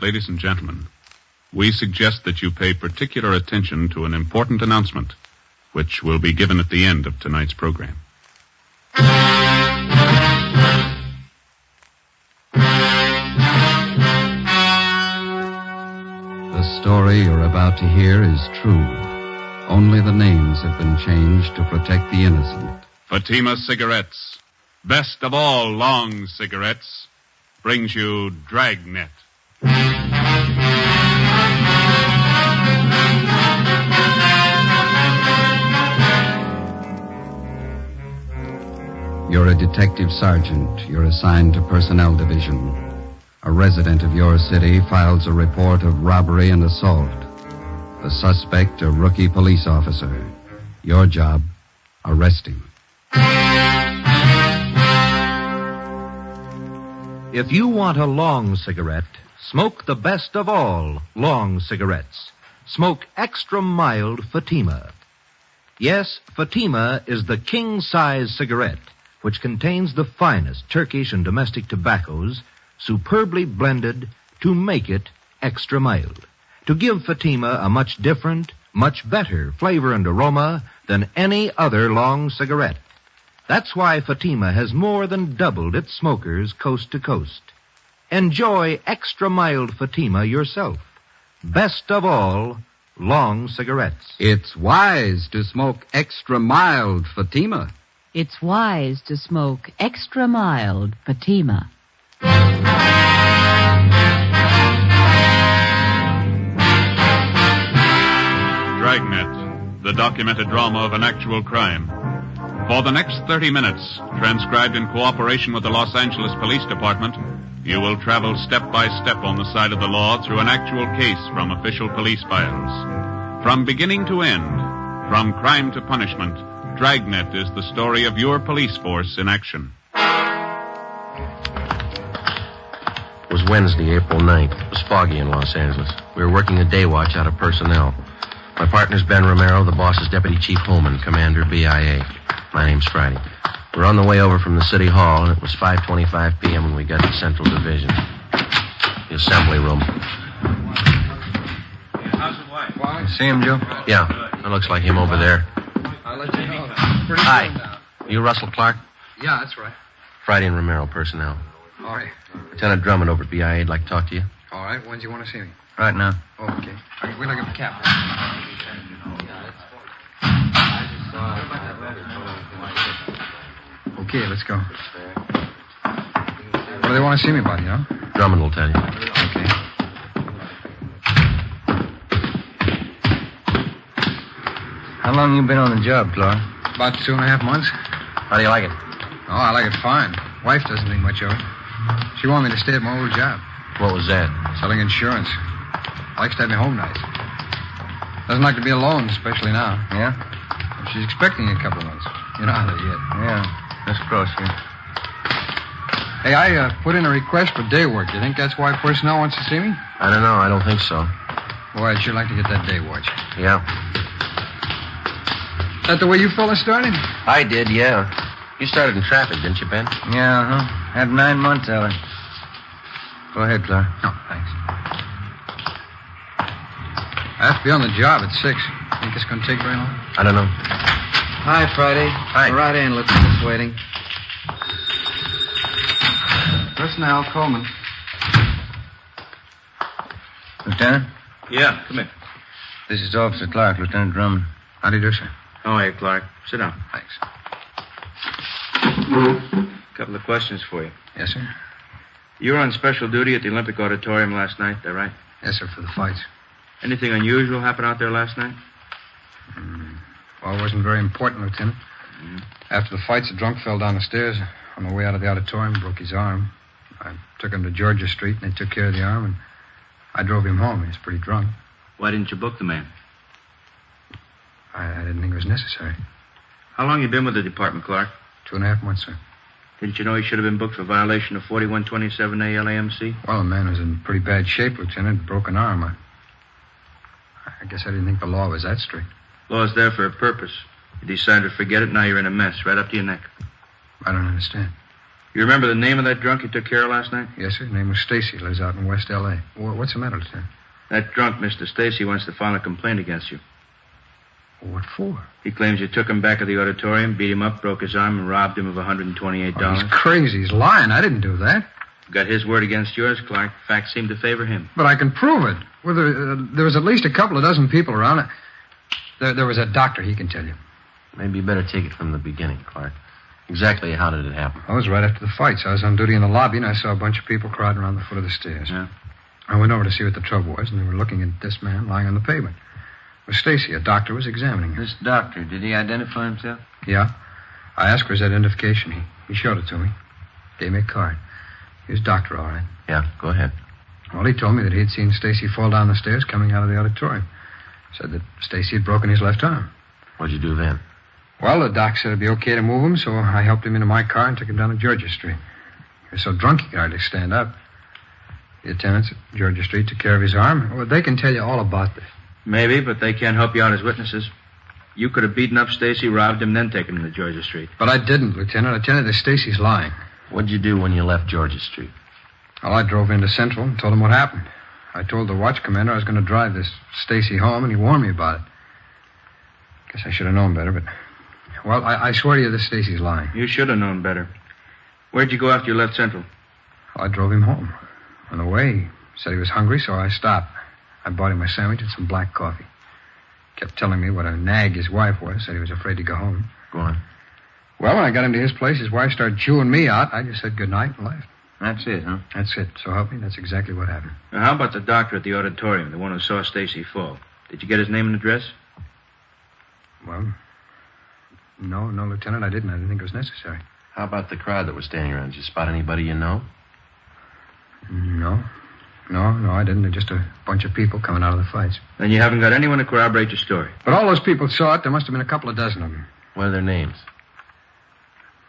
Ladies and gentlemen, we suggest that you pay particular attention to an important announcement, which will be given at the end of tonight's program. The story you're about to hear is true. Only the names have been changed to protect the innocent. Fatima Cigarettes, best of all long cigarettes, brings you Dragnet. You're a detective sergeant. You're assigned to Personnel Division. A resident of your city files a report of robbery and assault. The suspect, a rookie police officer. Your job, arrest him. If you want a long cigarette, smoke the best of all long cigarettes. Smoke extra mild Fatima. Yes, Fatima is the king-size cigarette, which contains the finest Turkish and domestic tobaccos, superbly blended to make it extra mild, to give Fatima a much different, much better flavor and aroma than any other long cigarette. That's why Fatima has more than doubled its smokers coast to coast. Enjoy extra mild Fatima yourself. Best of all, long cigarettes. It's wise to smoke extra mild Fatima. It's wise to smoke extra mild Fatima. Dragnet, the documented drama of an actual crime. For the next 30 minutes, transcribed in cooperation with the Los Angeles Police Department, you will travel step by step on the side of the law through an actual case from official police files. From beginning to end, from crime to punishment, Dragnet is the story of your police force in action. It was Wednesday, April 9th. It was foggy in Los Angeles. We were working a day watch out of personnel. My partner's Ben Romero, the boss's Deputy Chief Holman, Commander BIA. My name's Friday. We were on the way over from the City Hall, and it was 5:25 p.m. when we got to Central Division. The assembly room. How's the wife? You see him, Joe? Yeah, that looks like him over there. I'll let you know. Hi. You Russell Clark? Yeah, that's right. Friday and Romero, personnel. All right. Lieutenant Drummond over at BIA would like to talk to you. All right. When do you want to see me? Right now. Okay. Wait till I get the cap. Okay, let's go. What do they want to see me about, you know? Drummond will tell you. Okay. How long you been on the job, Clark? About 2.5 months. How do you like it? Oh, I like it fine. Wife doesn't think much of it. She wanted me to stay at my old job. What was that? Selling insurance. Likes to have me home nights. Doesn't like to be alone, especially now. Yeah? She's expecting a couple of months. You know how they get. Yeah. Let's cross here. Hey, I put in a request for day work. You think that's why personnel wants to see me? I don't know. I don't think so. Boy, I'd sure like to get that day watch. Yeah. Is that the way you fellas started? I did, yeah. You started in traffic, didn't you, Ben? Yeah, huh? Had 9 months of it. Go ahead, Clark. Oh, thanks. I have to be on the job at 6. Think it's going to take very long? I don't know. Hi, Friday. Hi. Right in, Lieutenant's waiting. Personnel, Coleman. Lieutenant? Yeah, come in. This is Officer Clark, Lieutenant Drummond. How do you do, sir? Oh, hey, Clark. Sit down. Thanks. Couple of questions for you. Yes, sir? You were on special duty at the Olympic Auditorium last night, that right? Yes, sir, for the fights. Anything unusual happen out there last night? Well, it wasn't very important, Lieutenant. After the fights, a drunk fell down the stairs. On the way out of the auditorium, broke his arm. I took him to Georgia Street, and they took care of the arm, and I drove him home. He was pretty drunk. Why didn't you book the man? I didn't think it was necessary. How long you been with the department, Clark? 2.5 months, sir. Didn't you know he should have been booked for violation of 4127 ALAMC? Well, the man was in pretty bad shape, Lieutenant. Broken arm. I guess I didn't think the law was that strict. Law's there for a purpose. You decided to forget it, now you're in a mess, right up to your neck. I don't understand. You remember the name of that drunk you took care of last night? Yes, sir. His name was Stacy. Lives out in West L.A. What's the matter, Lieutenant? That drunk, Mr. Stacy, wants to file a complaint against you. What for? He claims you took him back to the auditorium, beat him up, broke his arm, and robbed him of $128. Oh, he's crazy. He's lying. I didn't do that. Got his word against yours, Clark. Facts seem to favor him. But I can prove it. Well, there was at least a couple of dozen people around. There was a doctor. He can tell you. Maybe you better take it from the beginning, Clark. Exactly how did it happen? I was right after the fights. I was on duty in the lobby, and I saw a bunch of people crowding around the foot of the stairs. Yeah? I went over to see what the trouble was, and they were looking at this man lying on the pavement. It was Stacy. A doctor was examining him. This doctor, did he identify himself? Yeah. I asked for his identification. He showed it to me. Gave me a card. He was doctor, all right. Yeah, go ahead. Well, he told me that he had seen Stacy fall down the stairs coming out of the auditorium. Said that Stacy had broken his left arm. What'd you do then? Well, the doc said it'd be okay to move him, so I helped him into my car and took him down to Georgia Street. He was so drunk he could hardly stand up. The attendants at Georgia Street took care of his arm. Well, they can tell you all about this. Maybe, but they can't help you out as witnesses. You could have beaten up Stacy, robbed him, then taken him to Georgia Street. But I didn't, Lieutenant. I tell you that Stacy's lying. What'd you do when you left Georgia Street? Well, I drove into Central and told him what happened. I told the watch commander I was going to drive this Stacy home, and he warned me about it. Guess I should have known better, but... Well, I swear to you this Stacy's lying. You should have known better. Where'd you go after you left Central? I drove him home. On the way, he said he was hungry, so I stopped. I bought him a sandwich and some black coffee. Kept telling me what a nag his wife was. Said he was afraid to go home. Go on. Well, when I got him to his place, his wife started chewing me out. I just said goodnight and left. That's it, huh? That's it. So help me, that's exactly what happened. Now, how about the doctor at the auditorium, the one who saw Stacy fall? Did you get his name and address? Well, no, Lieutenant, I didn't. I didn't think it was necessary. How about the crowd that was standing around? Did you spot anybody you know? No, I didn't. They're just a bunch of people coming out of the fights. Then you haven't got anyone to corroborate your story. But all those people saw it. There must have been a couple of dozen of them. What are their names?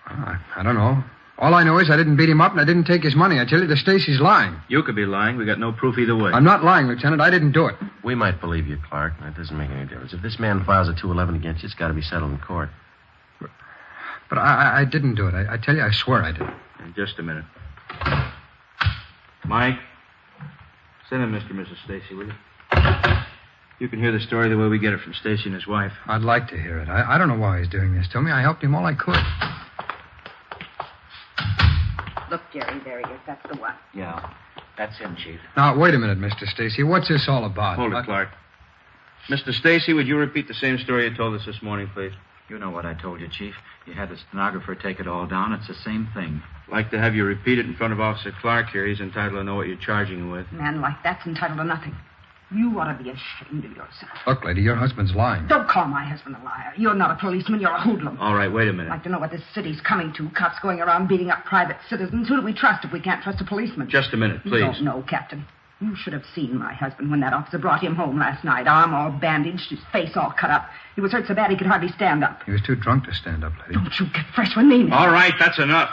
I don't know. All I know is I didn't beat him up and I didn't take his money. I tell you, the Stacy's lying. You could be lying. We got no proof either way. I'm not lying, Lieutenant. I didn't do it. We might believe you, Clark. That doesn't make any difference. If this man files a 211 against you, it's got to be settled in court. But I didn't do it. I tell you, I swear I did. In just a minute. Mike, send in Mr. and Mrs. Stacy, will you? You can hear the story the way we get it from Stacy and his wife. I'd like to hear it. I don't know why he's doing this to me. I helped him all I could. Look, Jerry, there he is. That's the one. Yeah, that's him, Chief. Now, wait a minute, Mr. Stacy. What's this all about? Hold it, Clark. Mr. Stacy, would you repeat the same story you told us this morning, please? You know what I told you, Chief. You had the stenographer take it all down. It's the same thing. I'd like to have you repeat it in front of Officer Clark here. He's entitled to know what you're charging him with. A man like that's entitled to nothing. You ought to be ashamed of yourself. Look, lady, your husband's lying. Don't call my husband a liar. You're not a policeman. You're a hoodlum. All right, wait a minute. I'd like to know what this city's coming to. Cops going around beating up private citizens. Who do we trust if we can't trust a policeman? Just a minute, You please. don't know, Captain. You should have seen my husband when that officer brought him home last night. Arm all bandaged, his face all cut up. He was hurt so bad he could hardly stand up. He was too drunk to stand up, lady. Don't you get fresh with me, man. All right, that's enough.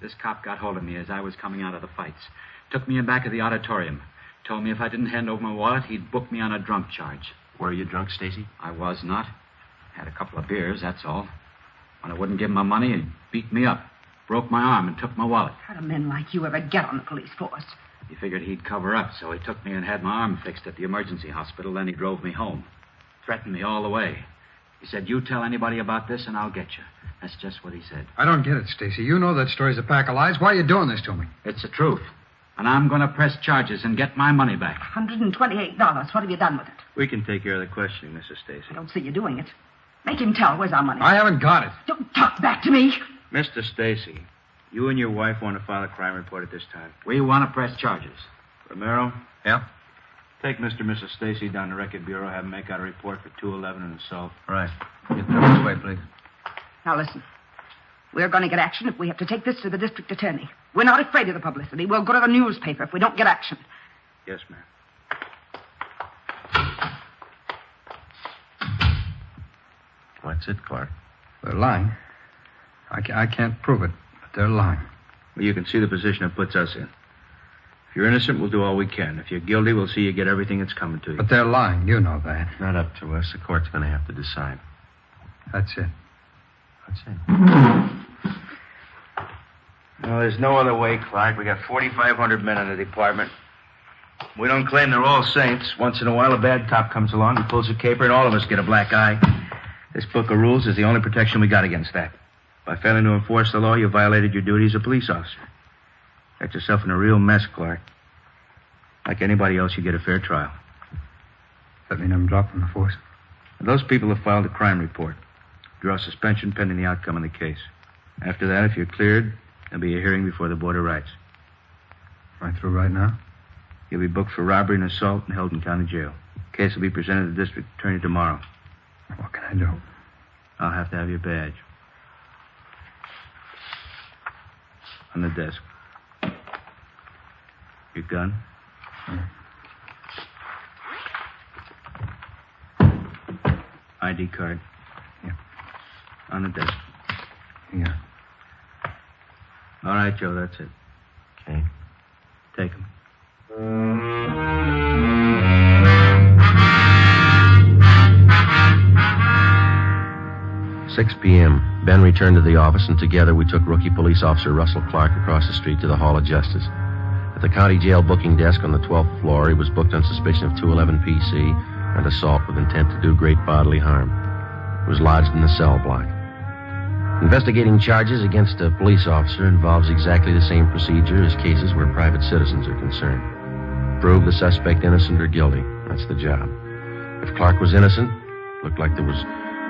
This cop got hold of me as I was coming out of the fights. Took me in back of the auditorium. Told me if I didn't hand over my wallet, he'd book me on a drunk charge. Were you drunk, Stacy? I was not. Had a couple of beers, that's all. When I wouldn't give him my money, he beat me up. Broke my arm and took my wallet. How do men like you ever get on the police force? He figured he'd cover up, so he took me and had my arm fixed at the emergency hospital. Then he drove me home. Threatened me all the way. He said, you tell anybody about this and I'll get you. That's just what he said. I don't get it, Stacy. You know that story's a pack of lies. Why are you doing this to me? It's the truth. And I'm going to press charges and get my money back. $128. What have you done with it? We can take care of the questioning, Mrs. Stacy. I don't see you doing it. Make him tell. Where's our money? I haven't got it. Don't talk back to me. Mr. Stacy, you and your wife want to file a crime report at this time. We want to press charges. Romero? Yeah? Take Mr. and Mrs. Stacy down to Record Bureau, have them make out a report for 211 and assault. Right. Get them this way, please. Now listen. We're going to get action if we have to take this to the district attorney. We're not afraid of the publicity. We'll go to the newspaper if we don't get action. Yes, ma'am. What's it, Clark? They're lying. I can't prove it, but they're lying. Well, you can see the position it puts us in. If you're innocent, we'll do all we can. If you're guilty, we'll see you get everything that's coming to you. But they're lying. You know that. Not up to us. The court's going to have to decide. That's it. That's it. No, there's no other way, Clark. We got 4,500 men in the department. We don't claim they're all saints. Once in a while, a bad cop comes along, he pulls a caper, and all of us get a black eye. This book of rules is the only protection we got against that. By failing to enforce the law, you violated your duty as a police officer. Got yourself in a real mess, Clark. Like anybody else, you get a fair trial. That mean I'm dropped from the force? Those people have filed a crime report. Draw suspension pending the outcome of the case. After that, if you're cleared, there'll be a hearing before the Board of Rights. Am I through right now? You'll be booked for robbery and assault and held in county jail. Case will be presented to the district attorney tomorrow. What can I do? I'll have to have your badge. On the desk. Your gun? ID card? Yeah. On the desk. Yeah. All right, Joe, that's it. Okay. Take him. 6 p.m. Ben returned to the office, and together we took Rookie Police Officer Russell Clark across the street to the Hall of Justice. At the county jail booking desk on the 12th floor, he was booked on suspicion of 211 PC and assault with intent to do great bodily harm. He was lodged in the cell block. Investigating charges against a police officer involves exactly the same procedure as cases where private citizens are concerned. Prove the suspect innocent or guilty. That's the job. If Clark was innocent, it looked like there was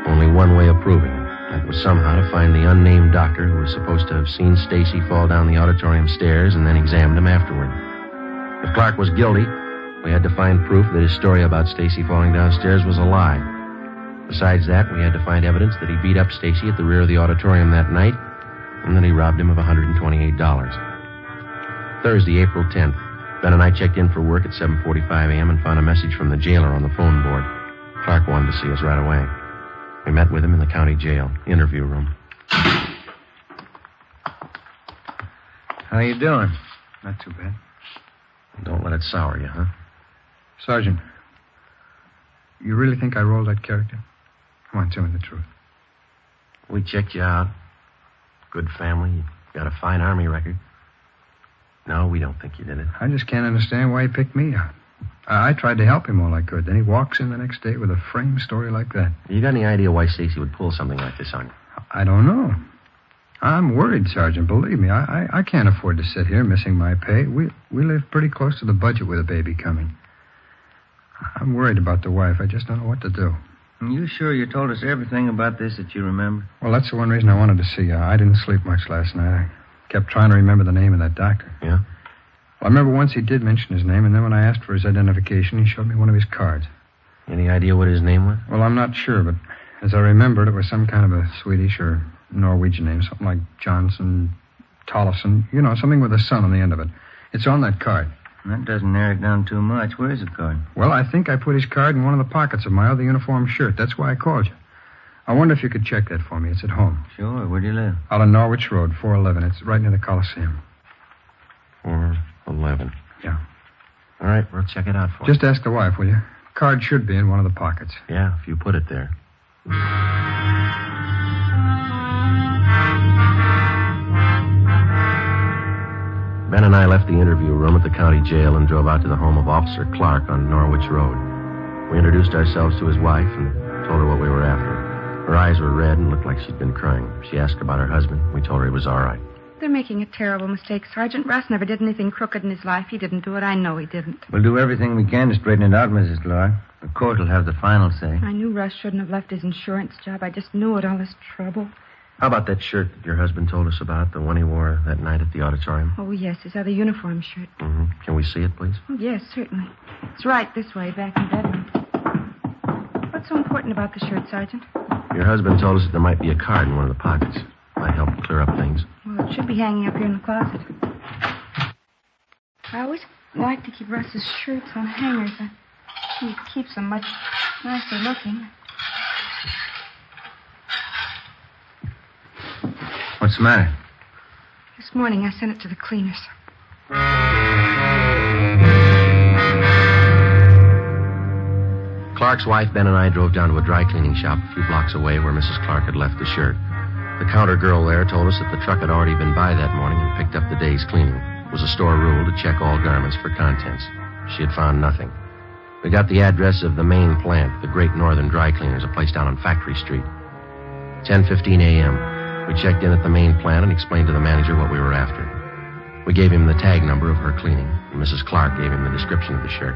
only one way of proving it. That was somehow to find the unnamed doctor who was supposed to have seen Stacy fall down the auditorium stairs and then examined him afterward. If Clark was guilty, we had to find proof that his story about Stacy falling downstairs was a lie. Besides that, we had to find evidence that he beat up Stacy at the rear of the auditorium that night and that he robbed him of $128. Thursday, April 10th. Ben and I checked in for work at 7:45 a.m. and found a message from the jailer on the phone board. Clark wanted to see us right away. We met with him in the county jail, interview room. How you doing? Not too bad. Don't let it sour you, huh? Sergeant, you really think I rolled that character? Come on, tell me the truth. We checked you out. Good family. You got a fine Army record. No, we don't think you did it. I just can't understand why he picked me out. I tried to help him all I could. Then he walks in the next day with a frame story like that. You got any idea why Stacy would pull something like this on you? I don't know. I'm worried, Sergeant. Believe me, I can't afford to sit here missing my pay. We live pretty close to the budget with a baby coming. I'm worried about the wife. I just don't know what to do. Are you sure you told us everything about this that you remember? Well, that's the one reason I wanted to see you. I didn't sleep much last night. I kept trying to remember the name of that doctor. Yeah? Well, I remember once he did mention his name, and then when I asked for his identification, he showed me one of his cards. Any idea what his name was? Well, I'm not sure, but as I remembered, it was some kind of a Swedish or Norwegian name, something like Johnson, Tollefson, something with a son on the end of it. It's on that card. That doesn't narrow it down too much. Where's the card? Well, I think I put his card in one of the pockets of my other uniform shirt. That's why I called you. I wonder if you could check that for me. It's at home. Sure. Where do you live? Out on Norwich Road, 411. It's right near the Coliseum. 411. Yeah. All right, we'll check it out for you. Just ask the wife, will you? Card should be in one of the pockets. Yeah, if you put it there. Ben and I left the interview room at the county jail and drove out to the home of Officer Clark on Norwich Road. We introduced ourselves to his wife and told her what we were after. Her eyes were red and looked like she'd been crying. She asked about her husband. We told her he was all right. They're making a terrible mistake, Sergeant. Russ never did anything crooked in his life. He didn't do it. I know he didn't. We'll do everything we can to straighten it out, Mrs. Clark. The court will have the final say. I knew Russ shouldn't have left his insurance job. I just knew it, all this trouble. How about that shirt that your husband told us about, the one he wore that night at the auditorium? Oh, yes, his other uniform shirt. Mm-hmm. Can we see it, please? Oh, yes, certainly. It's right this way, back in bedroom. What's so important about the shirt, Sergeant? Your husband told us that there might be a card in one of the pockets. Might help clear up things. Well, it should be hanging up here in the closet. I always like to keep Russ's shirts on hangers. He keeps them much nicer looking. What's the matter? This morning I sent it to the cleaners. Clark's wife, Ben, and I drove down to a dry cleaning shop a few blocks away where Mrs. Clark had left the shirt. The counter girl there told us that the truck had already been by that morning and picked up the day's cleaning. It was a store rule to check all garments for contents. She had found nothing. We got the address of the main plant, the Great Northern Dry Cleaners, a place down on Factory Street. 10:15 a.m. We checked in at the main plant and explained to the manager what we were after. We gave him the tag number of her cleaning, and Mrs. Clark gave him the description of the shirt.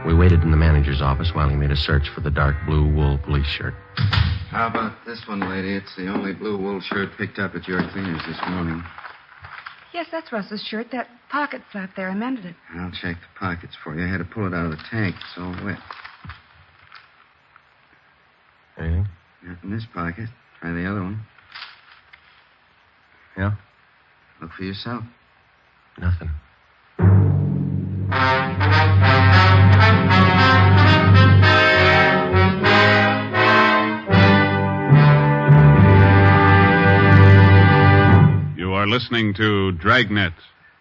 We waited in the manager's office while he made a search for the dark blue wool police shirt. How about this one, lady? It's the only blue wool shirt picked up at your cleaners this morning. Yes, that's Russ's shirt. That pocket flap there, I mended it. I'll check the pockets for you. I had to pull it out of the tank. It's all wet. Anything? Not in this pocket. Try the other one. Yeah? Look for yourself. Nothing. You are listening to Dragnet,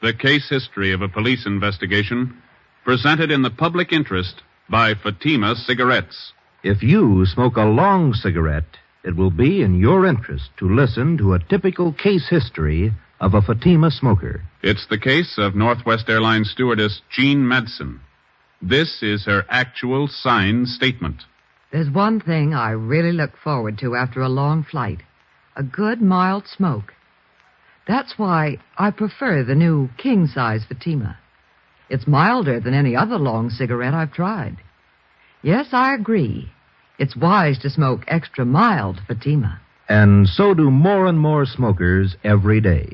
the case history of a police investigation, presented in the public interest by Fatima Cigarettes. If you smoke a long cigarette, it will be in your interest to listen to a typical case history of a Fatima smoker. It's the case of Northwest Airlines stewardess Jean Madsen. This is her actual signed statement. There's one thing I really look forward to after a long flight. A good, mild smoke. That's why I prefer the new king-size Fatima. It's milder than any other long cigarette I've tried. Yes, I agree. It's wise to smoke extra mild Fatima. And so do more and more smokers every day.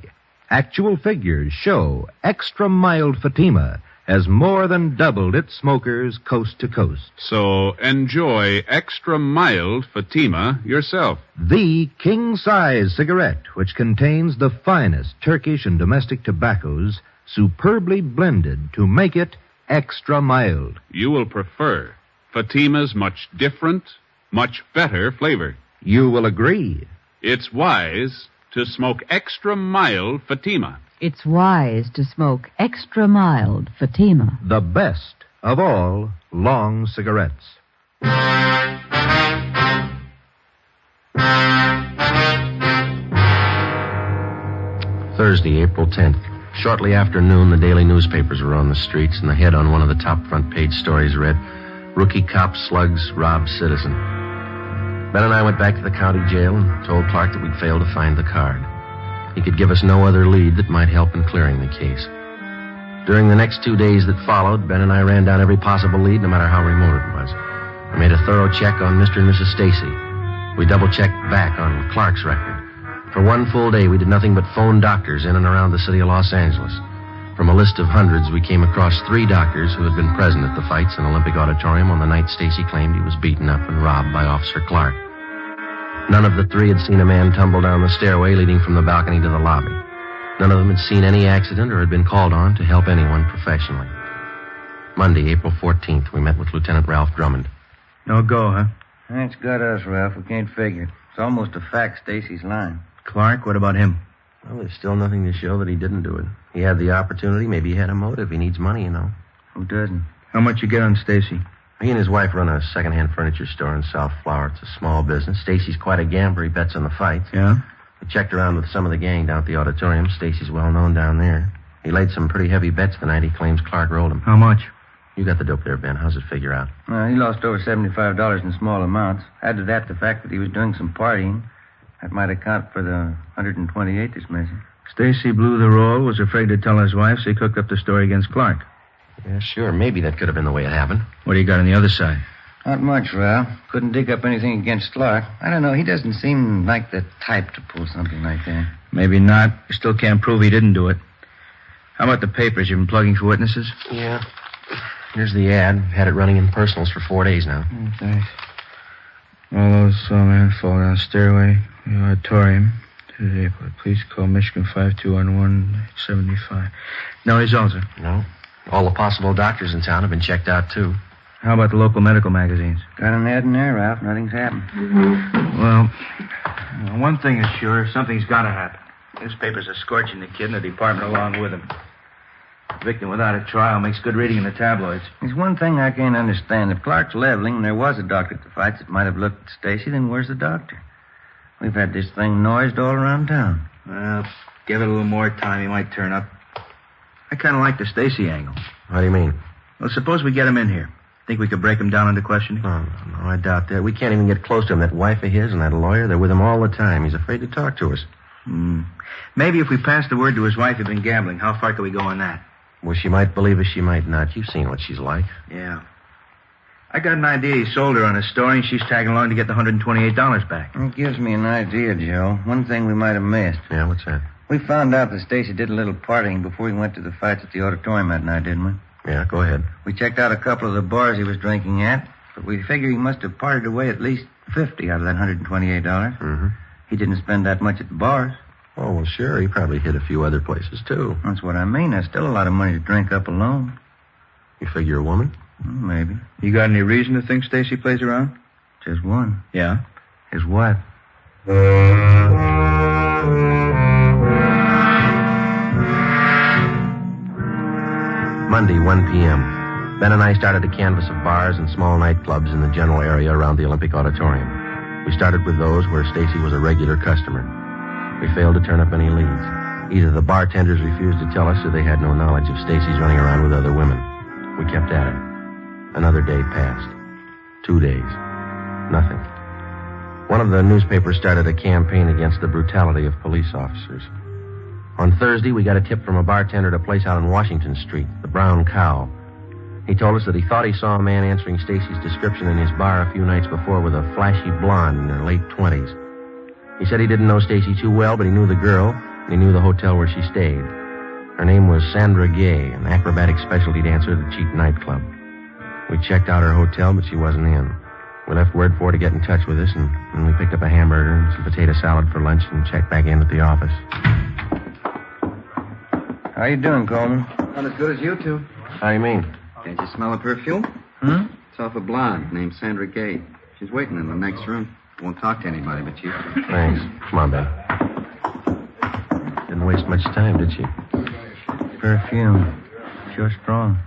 Actual figures show extra mild Fatima has more than doubled its smokers coast to coast. So enjoy extra mild Fatima yourself. The king-size cigarette, which contains the finest Turkish and domestic tobaccos, superbly blended to make it extra mild. You will prefer Fatima's much different, much better flavor. You will agree. It's wise to smoke extra mild Fatima. It's wise to smoke extra mild Fatima. The best of all long cigarettes. Thursday, April 10th. Shortly after noon, the daily newspapers were on the streets, and the head on one of the top front page stories read, "Rookie cop slugs rob citizen." Ben and I went back to the county jail and told Clark that we'd failed to find the card. He could give us no other lead that might help in clearing the case. During the next 2 days that followed, Ben and I ran down every possible lead, no matter how remote it was. We made a thorough check on Mr. and Mrs. Stacy. We double-checked back on Clark's record. For one full day, we did nothing but phone doctors in and around the city of Los Angeles. From a list of hundreds, we came across 3 doctors who had been present at the fights in Olympic Auditorium on the night Stacy claimed he was beaten up and robbed by Officer Clark. None of the 3 had seen a man tumble down the stairway leading from the balcony to the lobby. None of them had seen any accident or had been called on to help anyone professionally. Monday, April 14th, we met with Lieutenant Ralph Drummond. No go, huh? That's got us, Ralph. We can't figure it. It's almost a fact Stacy's lying. Clark, what about him? Well, there's still nothing to show that he didn't do it. He had the opportunity. Maybe he had a motive. He needs money, you know. Who doesn't? How much you get on Stacy? He and his wife run a second-hand furniture store in South Flower. It's a small business. Stacy's quite a gambler. He bets on the fights. Yeah? We checked around with some of the gang down at the auditorium. Stacy's well-known down there. He laid some pretty heavy bets the night he claims Clark rolled him. How much? You got the dope there, Ben. How's it figure out? He lost over $75 in small amounts. Add to that the fact that he was doing some partying. That might account for the 128 that's missing. Stacy blew the roll, was afraid to tell his wife, so he cooked up the story against Clark. Yeah, sure. Maybe that could have been the way it happened. What do you got on the other side? Not much, Ralph. Couldn't dig up anything against Clark. I don't know. He doesn't seem like the type to pull something like that. Maybe not. You still can't prove he didn't do it. How about the papers? You've been plugging for witnesses? Yeah. Here's the ad. Had it running in personals for 4 days now. Thanks. All those saw a man fall down the stairway, the auditorium. Tuesday, please call Michigan 5211-875. No results, sir? No. All the possible doctors in town have been checked out, too. How about the local medical magazines? Got an ad in there, Ralph. Nothing's happened. Well, one thing is sure. Something's got to happen. Newspapers are scorching the kid and the department along with him. A victim without a trial makes good reading in the tabloids. There's one thing I can't understand. If Clark's leveling and there was a doctor at the fights that might have looked at Stacy, then where's the doctor? We've had this thing noised all around town. Well, give it a little more time. He might turn up. I kind of like the Stacy angle. How do you mean? Well, suppose we get him in here. Think we could break him down into questioning? No, I doubt that. We can't even get close to him. That wife of his and that lawyer, they're with him all the time. He's afraid to talk to us. Maybe if we pass the word to his wife he'd been gambling, how far can we go on that? Well, she might believe us, she might not. You've seen what she's like. Yeah. I got an idea he sold her on a story, and she's tagging along to get the $128 back. It gives me an idea, Joe. One thing we might have missed. Yeah, what's that? We found out that Stacy did a little partying before he went to the fights at the auditorium that night, didn't we? Yeah, go ahead. We checked out a couple of the bars he was drinking at, but we figure he must have partied away at least $50 out of that $128. Mm-hmm. He didn't spend that much at the bars. Oh, well, sure. He probably hit a few other places, too. That's what I mean. That's still a lot of money to drink up alone. You figure a woman? Maybe. You got any reason to think Stacy plays around? Just one. Yeah? His wife. Monday, 1 p.m. Ben and I started to canvass of bars and small nightclubs in the general area around the Olympic Auditorium. We started with those where Stacy was a regular customer. We failed to turn up any leads. Either the bartenders refused to tell us or they had no knowledge of Stacy's running around with other women. We kept at it. Another day passed. 2 days. Nothing. One of the newspapers started a campaign against the brutality of police officers. On Thursday, we got a tip from a bartender at a place out on Washington Street, the Brown Cow. He told us that he thought he saw a man answering Stacy's description in his bar a few nights before with a flashy blonde in her late 20s. He said he didn't know Stacy too well, but he knew the girl, and he knew the hotel where she stayed. Her name was Sandra Gay, an acrobatic specialty dancer at a cheap nightclub. We checked out her hotel, but she wasn't in. We left word for her to get in touch with us, and we picked up a hamburger and some potato salad for lunch and checked back in at the office. How you doing, Coleman? Not as good as you two. How do you mean? Can't you smell the perfume? It's off a blonde named Sandra Gay. She's waiting in the next room. Won't talk to anybody but you. Thanks. Come on, Ben. Didn't waste much time, did she? Perfume. Sure strong.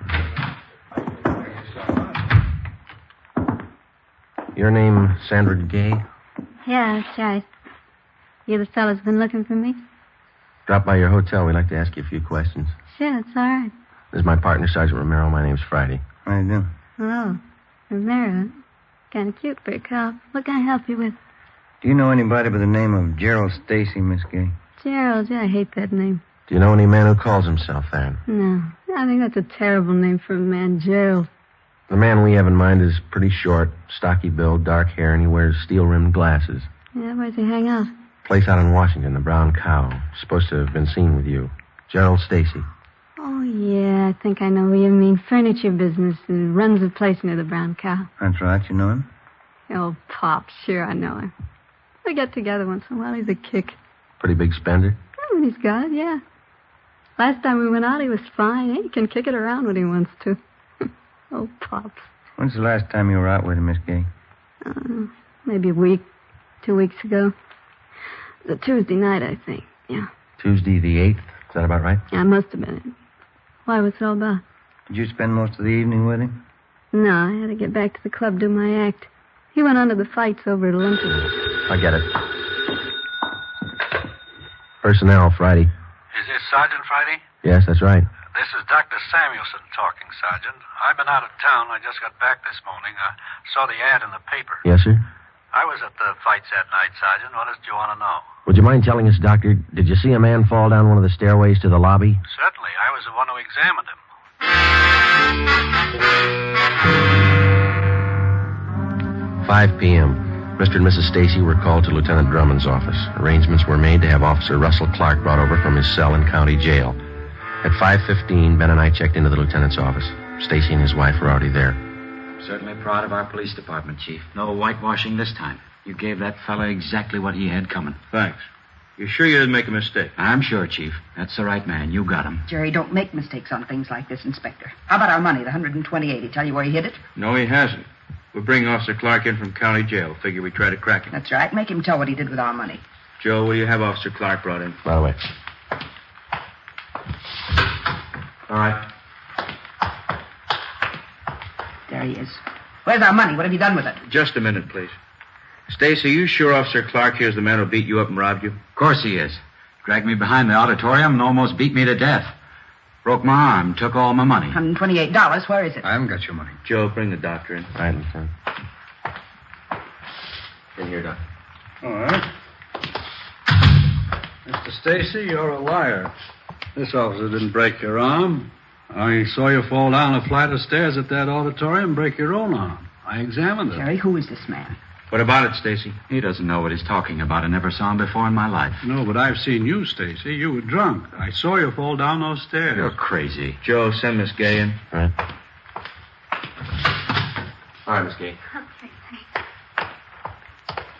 Your name, Sandra Gay? Yeah, that's right. You the fellas been looking for me? Drop by your hotel. We'd like to ask you a few questions. Sure, it's all right. This is my partner, Sergeant Romero. My name's Friday. How you doing? Oh, Romero. Kind of cute for a cop. What can I help you with? Do you know anybody by the name of Gerald Stacy, Miss Gay? Gerald, yeah, I hate that name. Do you know any man who calls himself that? No, I think that's a terrible name for a man, Gerald. The man we have in mind is pretty short, stocky build, dark hair, and he wears steel-rimmed glasses. Yeah, where's he hang out? Place out in Washington, the Brown Cow. Supposed to have been seen with you. Gerald Stacy. Oh, yeah, I think I know who you mean. Furniture business. He runs a place near the Brown Cow. That's right. You know him? Oh, Pop, sure I know him. We get together once in a while. He's a kick. Pretty big spender? When he's got it, yeah. Last time we went out, he was fine. He can kick it around when he wants to. Oh, Pops. When's the last time you were out with him, Miss Gay? Maybe a week, 2 weeks ago. The Tuesday night, I think, yeah. Tuesday the 8th? Is that about right? Yeah, must have been it. Why, what's it all about? Did you spend most of the evening with him? No, I had to get back to the club, do my act. He went on to the fights over at Olympic. I get it. Personnel, Friday. Is this Sergeant Friday? Yes, that's right. This is Dr. Samuelson talking, Sergeant. I've been out of town. I just got back this morning. I saw the ad in the paper. Yes, sir? I was at the fights that night, Sergeant. What did you want to know? Would you mind telling us, Doctor, did you see a man fall down one of the stairways to the lobby? Certainly. I was the one who examined him. 5 p.m. Mr. and Mrs. Stacy were called to Lieutenant Drummond's office. Arrangements were made to have Officer Russell Clark brought over from his cell in county jail. At 5:15, Ben and I checked into the lieutenant's office. Stacy and his wife were already there. Certainly proud of our police department, Chief. No whitewashing this time. You gave that fella exactly what he had coming. Thanks. You sure you didn't make a mistake? I'm sure, Chief. That's the right man. You got him. Jerry, don't make mistakes on things like this, Inspector. How about our money, the $128? He tell you where he hid it? No, he hasn't. We're bringing Officer Clark in from county jail. Figure we try to crack him. That's right. Make him tell what he did with our money. Joe, will you have Officer Clark brought in? By the way. All right. There he is. Where's our money? What have you done with it? Just a minute, please. Stacy, you sure Officer Clark here's the man who beat you up and robbed you? Of course he is. Dragged me behind the auditorium and almost beat me to death. Broke my arm, took all my money. $128. Where is it? I haven't got your money. Joe, bring the doctor in. Right, Lieutenant. In here, Doctor. All right. Mr. Stacy, you're a liar. This officer didn't break your arm. I saw you fall down a flight of stairs at that auditorium and break your own arm. I examined it. Jerry, who is this man? What about it, Stacy? He doesn't know what he's talking about. I never saw him before in my life. No, but I've seen you, Stacy. You were drunk. I saw you fall down those stairs. You're crazy. Joe, send Miss Gay in. Right. All right, Miss Gay.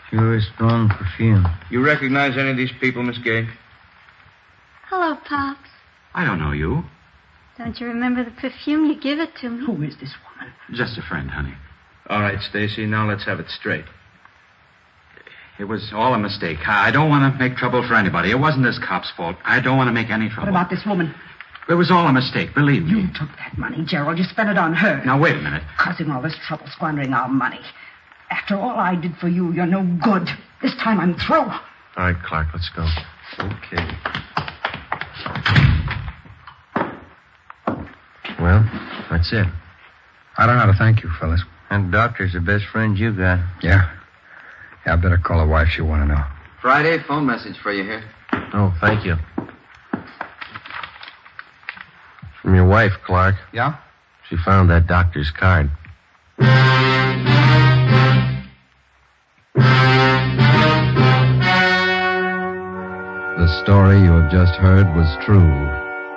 Pure strong perfume. You recognize any of these people, Miss Gay? Hello, Pops. I don't know you. Don't you remember the perfume? You give it to me. Who is this woman? Just a friend, honey. All right, Stacy, now let's have it straight. It was all a mistake. I don't want to make trouble for anybody. It wasn't this cop's fault. I don't want to make any trouble. What about this woman? It was all a mistake, believe me. You took that money, Gerald. You spent it on her. Now, wait a minute. Causing all this trouble, squandering our money. After all I did for you, you're no good. This time I'm through. All right, Clark, let's go. Okay. Well, that's it. I don't know how to thank you, fellas. And the doctor's the best friend you got. Yeah? Yeah, I better call her wife. She'll want to know. Friday, phone message for you here. Oh, thank you. From your wife, Clark. Yeah? She found that doctor's card. The story you have just heard was true.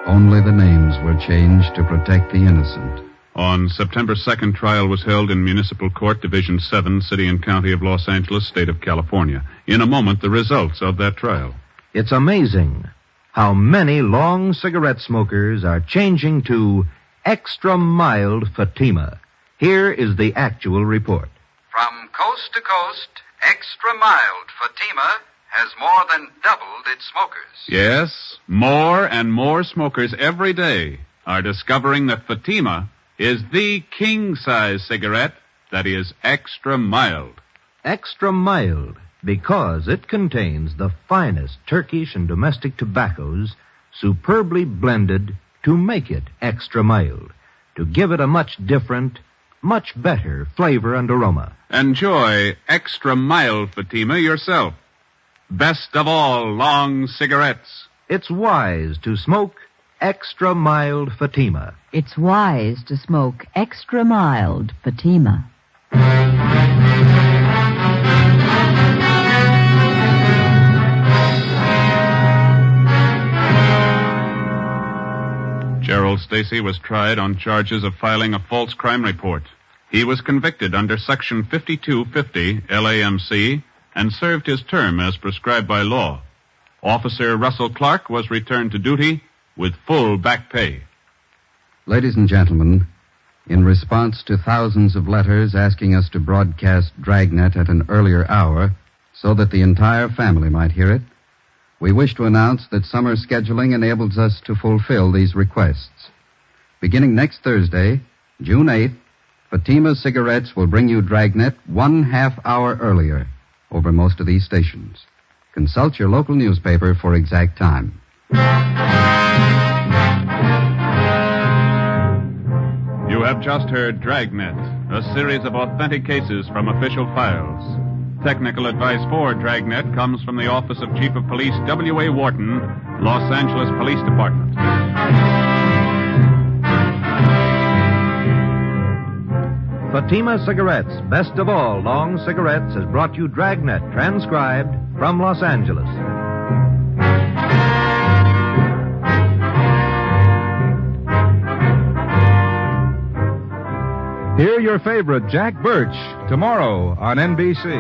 Only the names were changed to protect the innocent. On September 2nd, trial was held in Municipal Court, Division 7, City and County of Los Angeles, State of California. In a moment, the results of that trial. It's amazing how many long cigarette smokers are changing to extra mild Fatima. Here is the actual report. From coast to coast, extra mild Fatima has more than doubled its smokers. Yes, more and more smokers every day are discovering that Fatima is the king-size cigarette that is extra mild. Extra mild because it contains the finest Turkish and domestic tobaccos superbly blended to make it extra mild, to give it a much different, much better flavor and aroma. Enjoy extra mild Fatima yourself. Best of all long cigarettes. It's wise to smoke extra mild Fatima. It's wise to smoke extra mild Fatima. Gerald Stacy was tried on charges of filing a false crime report. He was convicted under Section 5250 LAMC and served his term as prescribed by law. Officer Russell Clark was returned to duty with full back pay. Ladies and gentlemen, in response to thousands of letters asking us to broadcast Dragnet at an earlier hour so that the entire family might hear it, we wish to announce that summer scheduling enables us to fulfill these requests. Beginning next Thursday, June 8th, Fatima Cigarettes will bring you Dragnet 1/2 hour earlier over most of these stations. Consult your local newspaper for exact time. You have just heard Dragnet, a series of authentic cases from official files. Technical advice for Dragnet comes from the Office of Chief of Police W.A. Wharton, Los Angeles Police Department. Fatima Cigarettes, best of all long cigarettes, has brought you Dragnet, transcribed from Los Angeles. Hear your favorite Jack Birch tomorrow on NBC.